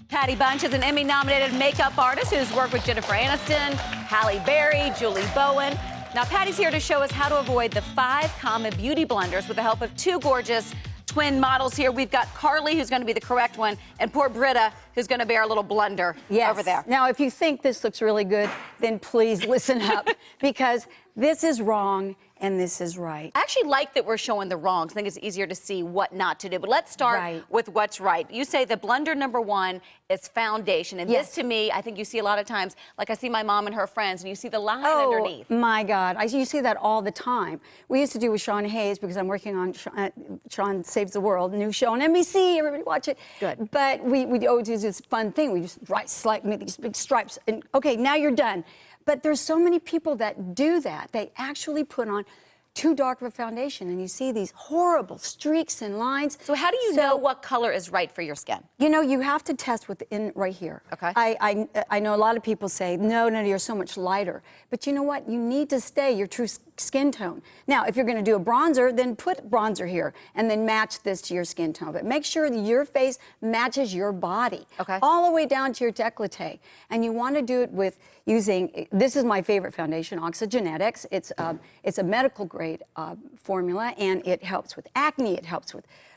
Patty Bunch is an Emmy-nominated makeup artist who's worked with Jennifer Aniston, Halle Berry, Julie Bowen. Now, Patty's here to show us how to avoid the 5 common beauty blunders with the help of 2 gorgeous twin models here. We've got Carly, who's going to be the correct one, and poor Britta, who's going to bear a little blunder over there. Now, if you think this looks really good, then please listen up, because this is wrong and this is right. I actually like that we're showing the wrongs. I think it's easier to see what not to do. But let's start with what's right. You say the blunder number 1 is foundation. And this, to me, I think you see a lot of times, like I see my mom and her friends, and you see the line underneath. Oh, my God. You see that all the time. We used to do with Sean Hayes, because I'm working on Sean Saves the World, new show on NBC. Everybody watch it. Good. But we always do this fun thing. We just make these big stripes. And, okay, now you're done. But there's so many people that do that. They actually put on too dark of a foundation, and you see these horrible streaks and lines. So how do you know what color is right for your skin? You know, you have to test within right here. Okay. I know a lot of people say, no, you're so much lighter. But you know what? You need to stay your true skin tone. Now, if you're going to do a bronzer, then put bronzer here and then match this to your skin tone. But make sure that your face matches your body. Okay. All the way down to your décolleté. And you want to do it with using, this is my favorite foundation, Oxygenetix. It's a medical grade formula, and it helps with acne.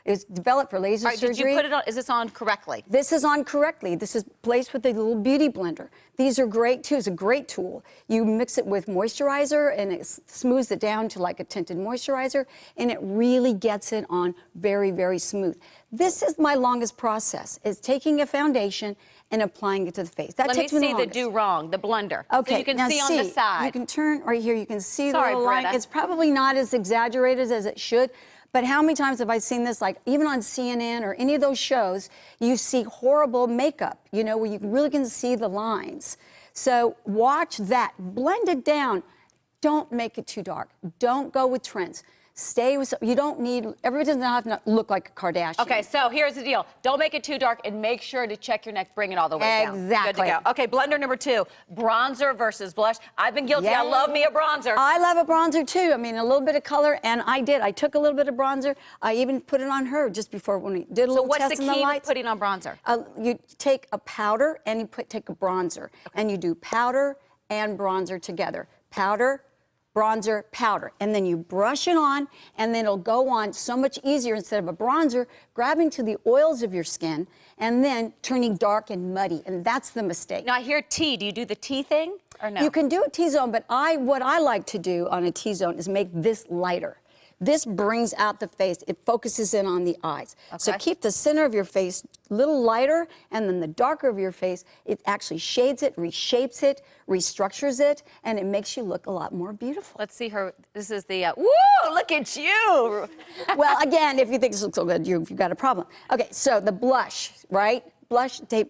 It's developed for laser surgery. Did you put it on? Is this on correctly? This is on correctly. This is placed with a little beauty blender. These are great too. It's a great tool. You mix it with moisturizer, and it smooths it down to like a tinted moisturizer, and it really gets it on very, very smooth. This is my longest process, is taking a foundation and applying it to the face. That takes me the longest. Let me see the do wrong, the blunder. Okay, so you can now see on the side. You can turn right here. You can see the Sorry, little line. It's probably not as exaggerated as it should, but how many times have I seen this, like even on CNN or any of those shows, you see horrible makeup, you know, where you really can see the lines. So watch that. Blend it down. Don't make it too dark. Don't go with trends. Stay with, you don't need, everybody doesn't have to look like a Kardashian. Okay, so here's the deal. Don't make it too dark, and make sure to check your neck, bring it all the way down. Exactly. Good to go. Okay, blunder number 2, bronzer versus blush. I've been guilty. I love me a bronzer. I love a bronzer too. I mean, a little bit of color, and I took a little bit of bronzer. I even put it on her just before when we did a little test in the lights. So what's the key to putting on bronzer? You take a powder and you take a bronzer, and you do powder and bronzer together. Powder, bronzer, powder, and then you brush it on, and then it'll go on so much easier instead of a bronzer grabbing to the oils of your skin and then turning dark and muddy, and that's the mistake. Now I hear T. Do you do the T thing or no? You can do a T-zone, but what I like to do on a T-zone is make this lighter. This brings out the face. It focuses in on the eyes. Okay. So keep the center of your face a little lighter, and then the darker of your face, it actually shades it, reshapes it, restructures it, and it makes you look a lot more beautiful. Let's see her. This is the, woo, look at you. Well, again, if you think this looks so good, you've got a problem. Okay, so the blush, right?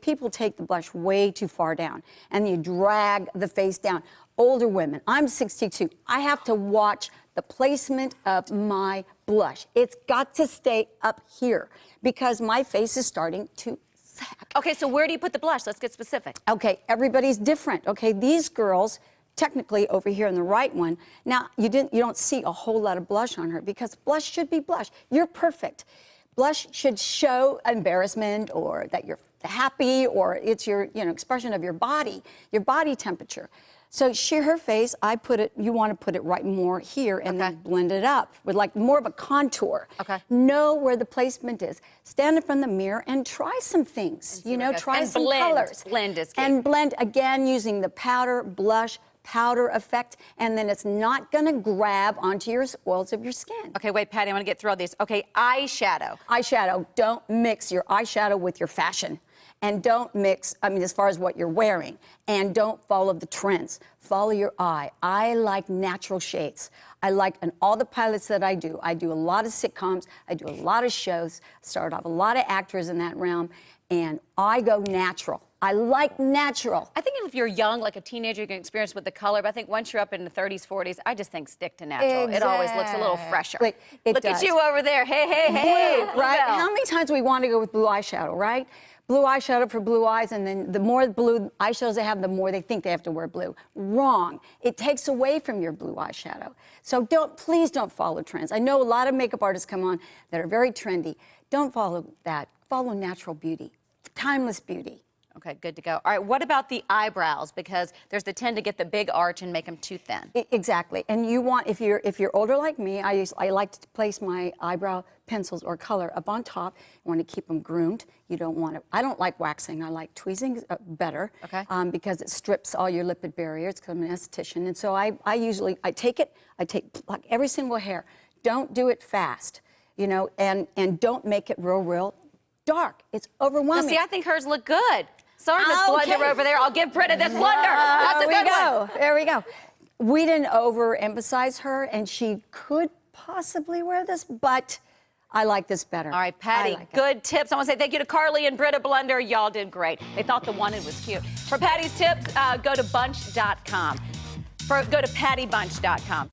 People take the blush way too far down, and you drag the face down. Older women, I'm 62, I have to watch the placement of my blush. It's got to stay up here because my face is starting to sag. Okay, so where do you put the blush? Let's get specific. Okay, everybody's different. Okay, these girls, technically over here in the right one, now you don't see a whole lot of blush on her because blush should be blush. You're perfect. Blush should show embarrassment or that you're happy, or it's your expression of your body temperature. So her face, you want to put it right more here and then blend it up with like more of a contour. Okay. Know where the placement is. Stand in front of the mirror and try some things. Try some colors. Blend is key. And blend again using the powder, blush, powder effect, and then it's not going to grab onto your oils of your skin. Okay, wait, Patty, I want to get through all these. Okay, eyeshadow. Eyeshadow. Don't mix your eyeshadow with your fashion. And don't mix, as far as what you're wearing. And don't follow the trends. Follow your eye. I like natural shades. In all the pilots that I do a lot of sitcoms, I do a lot of shows, started off a lot of actors in that realm, and I go natural. I like natural. I think if you're young, like a teenager, you can experience with the color, but I think once you're up in the 30s, 40s, I just think stick to natural. Exactly. It always looks a little fresher. Look at you over there. Hey, hey, hey. Blue, right? How many times we want to go with blue eyeshadow, right? Blue eyeshadow for blue eyes, and then the more blue eyeshadows they have, the more they think they have to wear blue. Wrong. It takes away from your blue eyeshadow. So please don't follow trends. I know a lot of makeup artists come on that are very trendy. Don't follow that. Follow natural beauty, timeless beauty. Okay, good to go. All right, what about the eyebrows? Because there's the tend to get the big arch and make them too thin. Exactly. And you want, if you're older like me, I like to place my eyebrow pencils or color up on top. You want to keep them groomed. You don't want to, I don't like waxing. I like tweezing better. Okay. Because it strips all your lipid barriers, because I'm an esthetician. And so I take like every single hair. Don't do it fast, you know, and don't make it real dark. It's overwhelming. Now, see, I think hers look good. Sorry, Miss Blunder over there. I'll give Britta this blunder. That's a good one. There we go. We didn't overemphasize her, and she could possibly wear this, but I like this better. All right, Patty, good tips. I want to say thank you to Carly and Britta Blunder. Y'all did great. They thought the wanted was cute. For Patty's tips, go to bunch.com. Go to pattybunch.com.